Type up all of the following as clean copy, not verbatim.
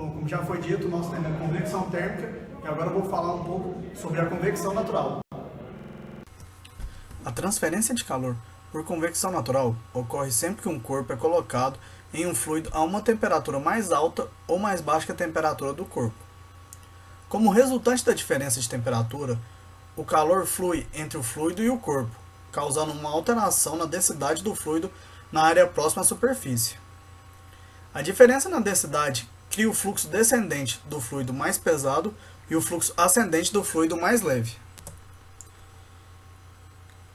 Bom, como já foi dito, o nosso tema é convecção térmica e agora eu vou falar um pouco sobre a convecção natural. A transferência de calor por convecção natural ocorre sempre que um corpo é colocado em um fluido a uma temperatura mais alta ou mais baixa que a temperatura do corpo. Como resultante da diferença de temperatura, o calor flui entre o fluido e o corpo, causando uma alteração na densidade do fluido na área próxima à superfície. A diferença na densidade cria o fluxo descendente do fluido mais pesado e o fluxo ascendente do fluido mais leve.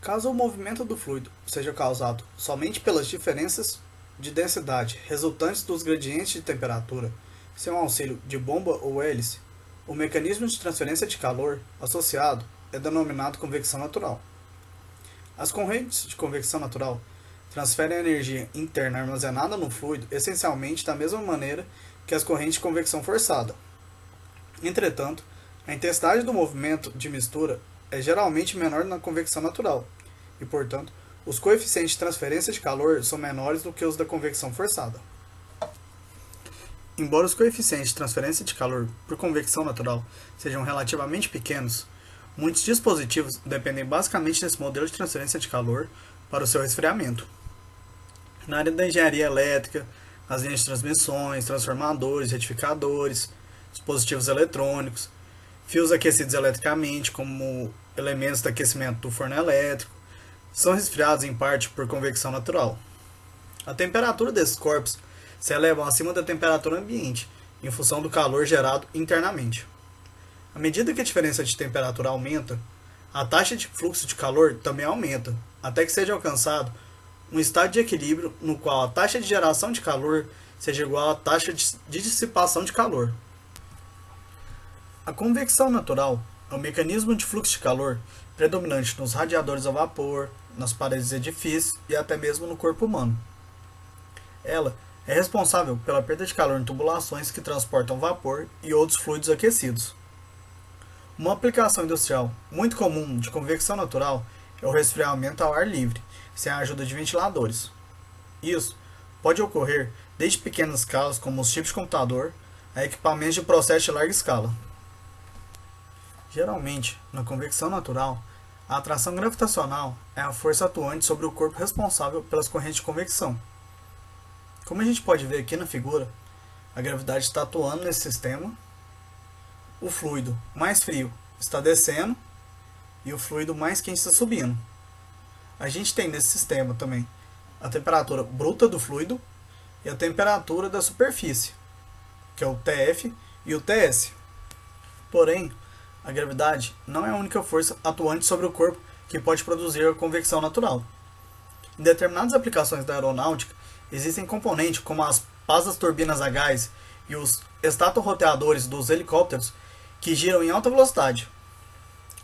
Caso o movimento do fluido seja causado somente pelas diferenças de densidade resultantes dos gradientes de temperatura, sem o auxílio de bomba ou hélice, o mecanismo de transferência de calor associado é denominado convecção natural. As correntes de convecção natural transferem a energia interna armazenada no fluido essencialmente da mesma maneira que as correntes de convecção forçada. Entretanto, a intensidade do movimento de mistura é geralmente menor na convecção natural, e, portanto, os coeficientes de transferência de calor são menores do que os da convecção forçada. Embora os coeficientes de transferência de calor por convecção natural sejam relativamente pequenos, muitos dispositivos dependem basicamente desse modelo de transferência de calor para o seu resfriamento. Na área da engenharia elétrica, as linhas de transmissões, transformadores, retificadores, dispositivos eletrônicos, fios aquecidos eletricamente, como elementos de aquecimento do forno elétrico, são resfriados em parte por convecção natural. A temperatura desses corpos se eleva acima da temperatura ambiente, em função do calor gerado internamente. À medida que a diferença de temperatura aumenta, a taxa de fluxo de calor também aumenta, até que seja alcançado um estado de equilíbrio no qual a taxa de geração de calor seja igual à taxa de dissipação de calor. A convecção natural é o mecanismo de fluxo de calor predominante nos radiadores a vapor, nas paredes de edifícios e até mesmo no corpo humano. Ela é responsável pela perda de calor em tubulações que transportam vapor e outros fluidos aquecidos. Uma aplicação industrial muito comum de convecção natural é o resfriamento ao ar livre, sem a ajuda de ventiladores. Isso pode ocorrer desde pequenas escalas, como os chips de computador, a equipamentos de processo de larga escala. Geralmente, na convecção natural, a atração gravitacional é a força atuante sobre o corpo responsável pelas correntes de convecção. Como a gente pode ver aqui na figura, a gravidade está atuando nesse sistema, o fluido mais frio está descendo e o fluido mais quente está subindo. A gente tem nesse sistema também a temperatura bruta do fluido e a temperatura da superfície, que é o TF e o TS. Porém, a gravidade não é a única força atuante sobre o corpo que pode produzir a convecção natural. Em determinadas aplicações da aeronáutica, existem componentes como as pás das turbinas a gás e os estatorroteadores dos helicópteros que giram em alta velocidade.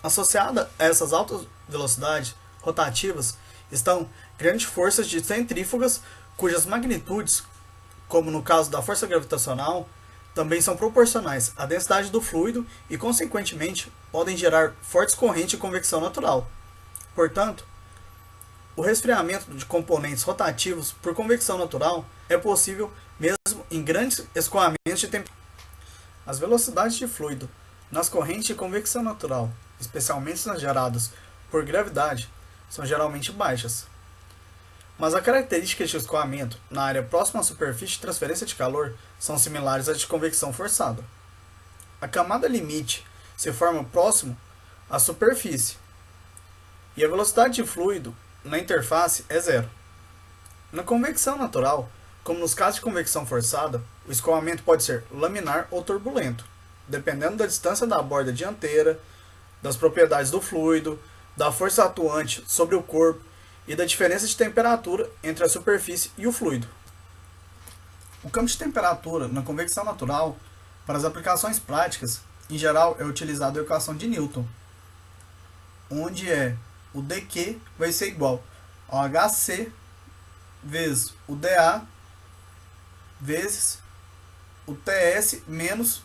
Associada a essas altas velocidades rotativas estão grandes forças de centrífugas cujas magnitudes, como no caso da força gravitacional, também são proporcionais à densidade do fluido e, consequentemente, podem gerar fortes correntes de convecção natural. Portanto, o resfriamento de componentes rotativos por convecção natural é possível mesmo em grandes escoamentos de temperatura. As velocidades de fluido nas correntes de convecção natural, especialmente nas geradas por gravidade, são geralmente baixas. Mas as características de escoamento na área próxima à superfície de transferência de calor são similares às de convecção forçada. A camada limite se forma próximo à superfície e a velocidade de fluido na interface é zero. Na convecção natural, como nos casos de convecção forçada, o escoamento pode ser laminar ou turbulento, dependendo da distância da borda dianteira, das propriedades do fluido, da força atuante sobre o corpo e da diferença de temperatura entre a superfície e o fluido. O campo de temperatura na convecção natural, para as aplicações práticas, em geral é utilizado a equação de Newton, onde o dQ vai ser igual ao HC vezes o dA vezes o TS menos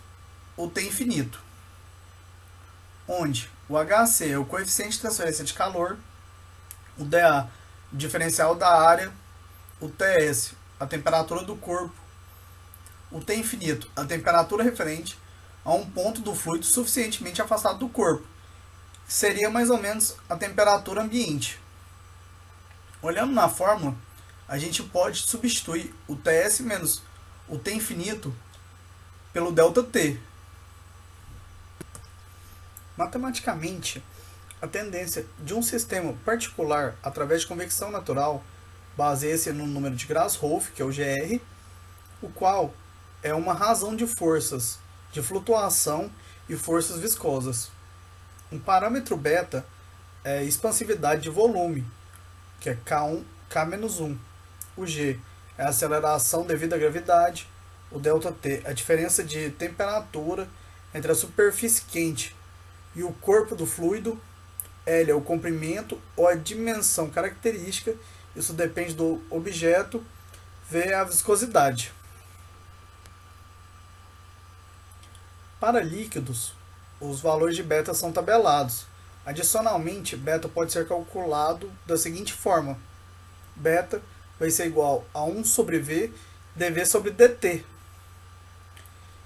o T infinito, onde o HC é o coeficiente de transferência de calor, o dA o diferencial da área, o TS a temperatura do corpo, o T infinito, a temperatura referente a um ponto do fluido suficientemente afastado do corpo, que seria mais ou menos a temperatura ambiente. Olhando na fórmula, a gente pode substituir o Ts menos o T infinito pelo ΔT. Matematicamente, a tendência de um sistema particular através de convecção natural baseia-se no número de Grashof, que é o GR, o qual é uma razão de forças de flutuação e forças viscosas. Um parâmetro beta é a expansividade de volume, que é K1, K-1. O G é a aceleração devido à gravidade. O ΔT é a diferença de temperatura entre a superfície quente e o corpo do fluido. L é o comprimento ou a dimensão característica, isso depende do objeto. V é a viscosidade. Para líquidos, os valores de beta são tabelados. Adicionalmente, beta pode ser calculado da seguinte forma: beta vai ser igual a 1 sobre V dV sobre dt.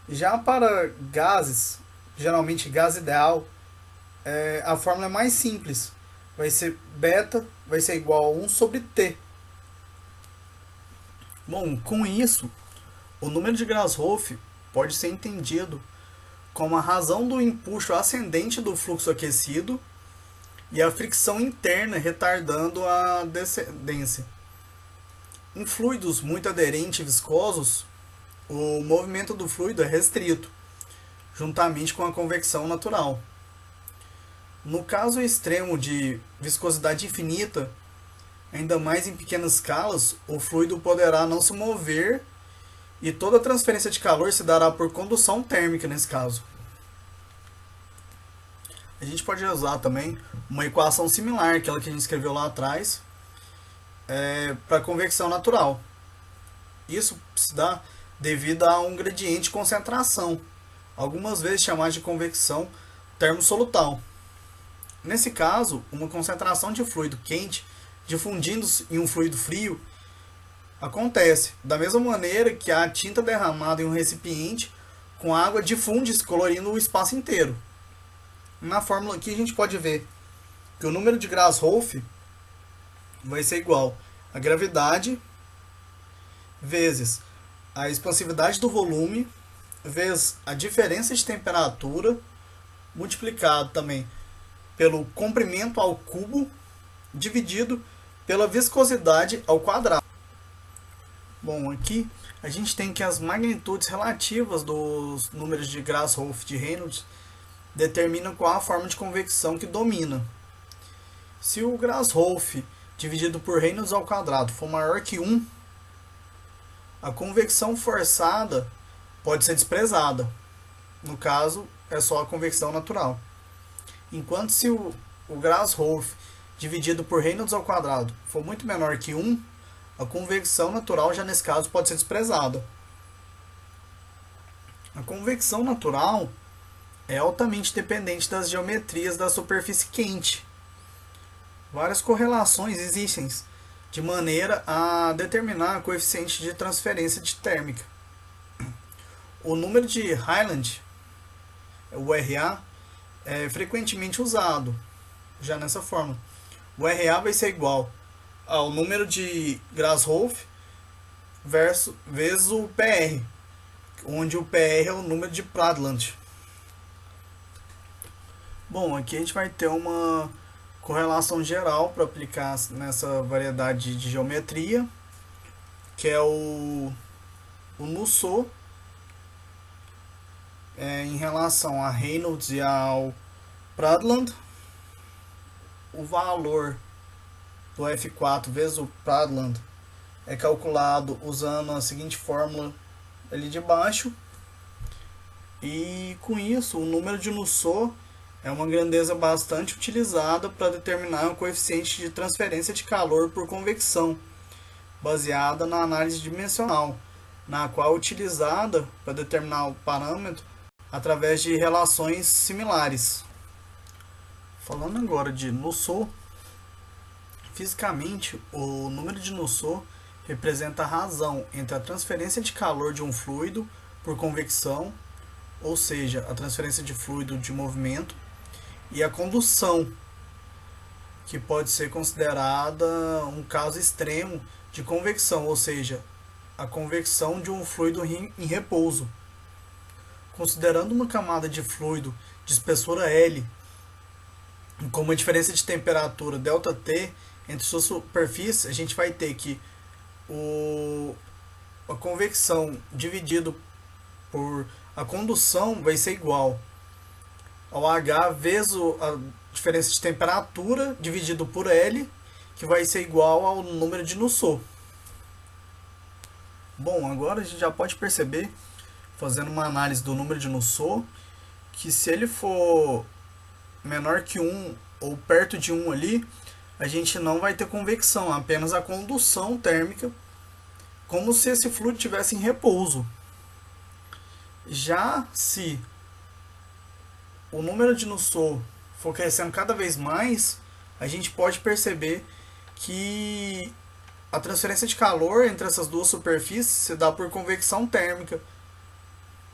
Já para gases, geralmente gás ideal, a fórmula é mais simples. Vai ser beta vai ser igual a 1 sobre T. Bom, com isso, o número de Grashof pode ser entendido como a razão do empuxo ascendente do fluxo aquecido e a fricção interna retardando a descendência. Em fluidos muito aderentes e viscosos, o movimento do fluido é restrito, juntamente com a convecção natural. No caso extremo de viscosidade infinita, ainda mais em pequenas escalas, o fluido poderá não se mover e toda a transferência de calor se dará por condução térmica nesse caso. A gente pode usar também uma equação similar, aquela que a gente escreveu lá atrás, para a convecção natural. Isso se dá devido a um gradiente de concentração, algumas vezes chamado de convecção termosolutal. Nesse caso, uma concentração de fluido quente difundindo-se em um fluido frio acontece da mesma maneira que a tinta derramada em um recipiente com água difunde-se colorindo o espaço inteiro. Na fórmula aqui a gente pode ver que o número de Grashof vai ser igual a gravidade vezes a expansividade do volume vezes a diferença de temperatura multiplicado também pelo comprimento ao cubo dividido pela viscosidade ao quadrado. Bom, aqui a gente tem que as magnitudes relativas dos números de Grashof de Reynolds determinam qual a forma de convecção que domina. Se o Grashof dividido por Reynolds ao quadrado for maior que 1, a convecção forçada pode ser desprezada. No caso, é só a convecção natural. Enquanto se o Grashof dividido por Reynolds ao quadrado for muito menor que 1, a convecção natural já nesse caso pode ser desprezada. A convecção natural é altamente dependente das geometrias da superfície quente. Várias correlações existem de maneira a determinar o coeficiente de transferência de térmica. O número de Rayleigh, o RA, é frequentemente usado já nessa forma. O RA vai ser igual ao número de Grashof vezes o PR, onde o PR é o número de Prandtl. Bom, aqui a gente vai ter uma correlação geral para aplicar nessa variedade de geometria, que é o Nusselt em relação a Reynolds e ao Prandtl. O valor do F4 vezes o Prandtl é calculado usando a seguinte fórmula ali de baixo, e com isso o número de Nusselt é uma grandeza bastante utilizada para determinar o coeficiente de transferência de calor por convecção, baseada na análise dimensional, na qual é utilizada para determinar o parâmetro através de relações similares. Falando agora de Nusselt, fisicamente o número de Nusselt representa a razão entre a transferência de calor de um fluido por convecção, ou seja, a transferência de fluido de movimento, e a condução, que pode ser considerada um caso extremo de convecção, ou seja, a convecção de um fluido em repouso. Considerando uma camada de fluido de espessura L com uma diferença de temperatura ΔT entre suas superfícies, a gente vai ter que a convecção dividido por a condução vai ser igual ao H vezes a diferença de temperatura dividido por L, que vai ser igual ao número de Nusselt. Bom, agora a gente já pode perceber, fazendo uma análise do número de Nusselt, que se ele for menor que 1 ou perto de 1 ali, a gente não vai ter convecção, apenas a condução térmica, como se esse fluido estivesse em repouso. Já se o número de Nusselt for crescendo cada vez mais, a gente pode perceber que a transferência de calor entre essas duas superfícies se dá por convecção térmica,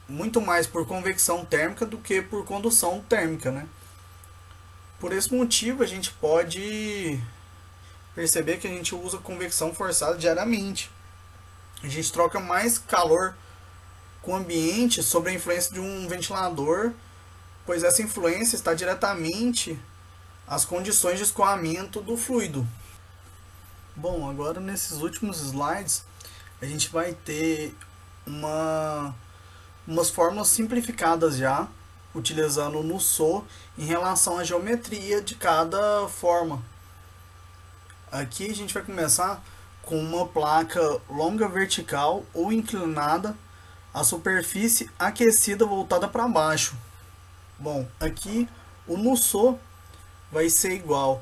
muito mais por convecção térmica do que por condução térmica, né? Por esse motivo, a gente pode perceber que a gente usa convecção forçada diariamente. A gente troca mais calor com o ambiente sob a influência de um ventilador, pois essa influência está diretamente às condições de escoamento do fluido. Bom, agora nesses últimos slides a gente vai ter umas fórmulas simplificadas já, utilizando o Nusselt em relação à geometria de cada forma. Aqui a gente vai começar com uma placa longa vertical ou inclinada, a superfície aquecida voltada para baixo. Bom, aqui o Nusselt vai ser igual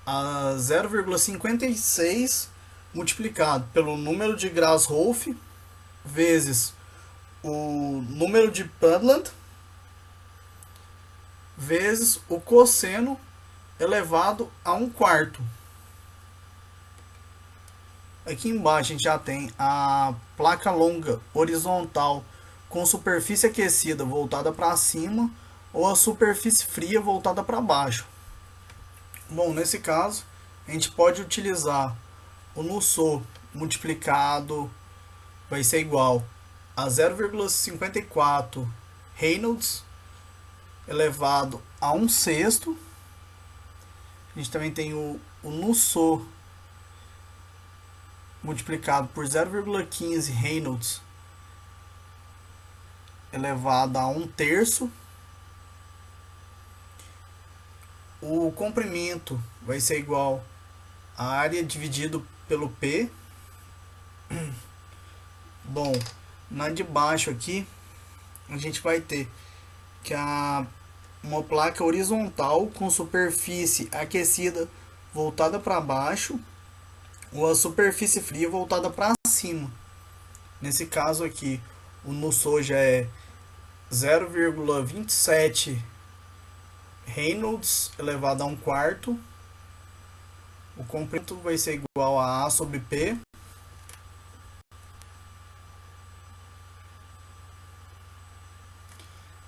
a 0,56 multiplicado pelo número de Grashof vezes o número de Prandtl vezes o cosseno elevado a 1/4. Aqui embaixo a gente já tem a placa longa horizontal com superfície aquecida voltada para cima ou a superfície fria voltada para baixo. Bom, nesse caso a gente pode utilizar o Nusselt multiplicado, vai ser igual a 0,54 Reynolds elevado a 1/6. A gente também tem o Nusselt multiplicado por 0,15 Reynolds elevado a 1/3. O comprimento vai ser igual a área dividido pelo P. Bom, na de baixo aqui a gente vai ter que uma placa horizontal com superfície aquecida voltada para baixo ou a superfície fria voltada para cima. Nesse caso aqui, o Nusselt já é 0,27 Reynolds elevado a 1/4. O comprimento vai ser igual a A sobre P.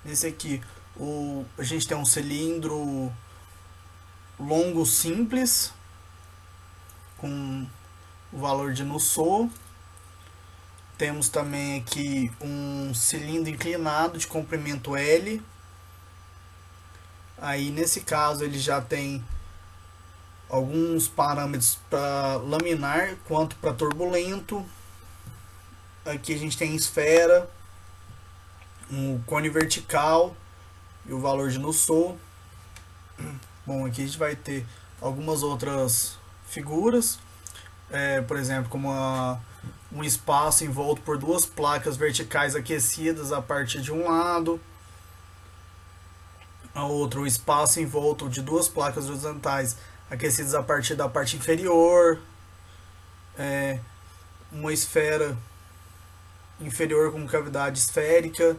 Nesse aqui, a gente tem um cilindro longo simples com o valor de Nusselt. Temos também aqui um cilindro inclinado de comprimento L. Aí nesse caso ele já tem alguns parâmetros para laminar quanto para turbulento. Aqui a gente tem esfera, um cone vertical e o valor de Nusselt. Bom, aqui a gente vai ter algumas outras figuras, por exemplo, como um espaço envolto por duas placas verticais aquecidas a partir de um lado, a outra o espaço envolto de duas placas horizontais aquecidas a partir da parte inferior, uma esfera inferior com cavidade esférica,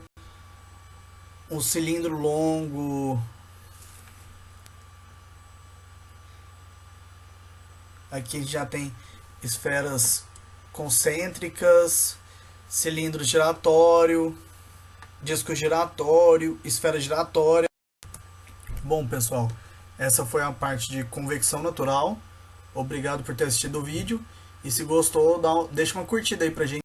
um cilindro longo, aqui a gente já tem esferas concêntricas, cilindro giratório, disco giratório, esfera giratória. Bom, pessoal, essa foi a parte de convecção natural. Obrigado por ter assistido o vídeo. E se gostou, deixa uma curtida aí pra gente.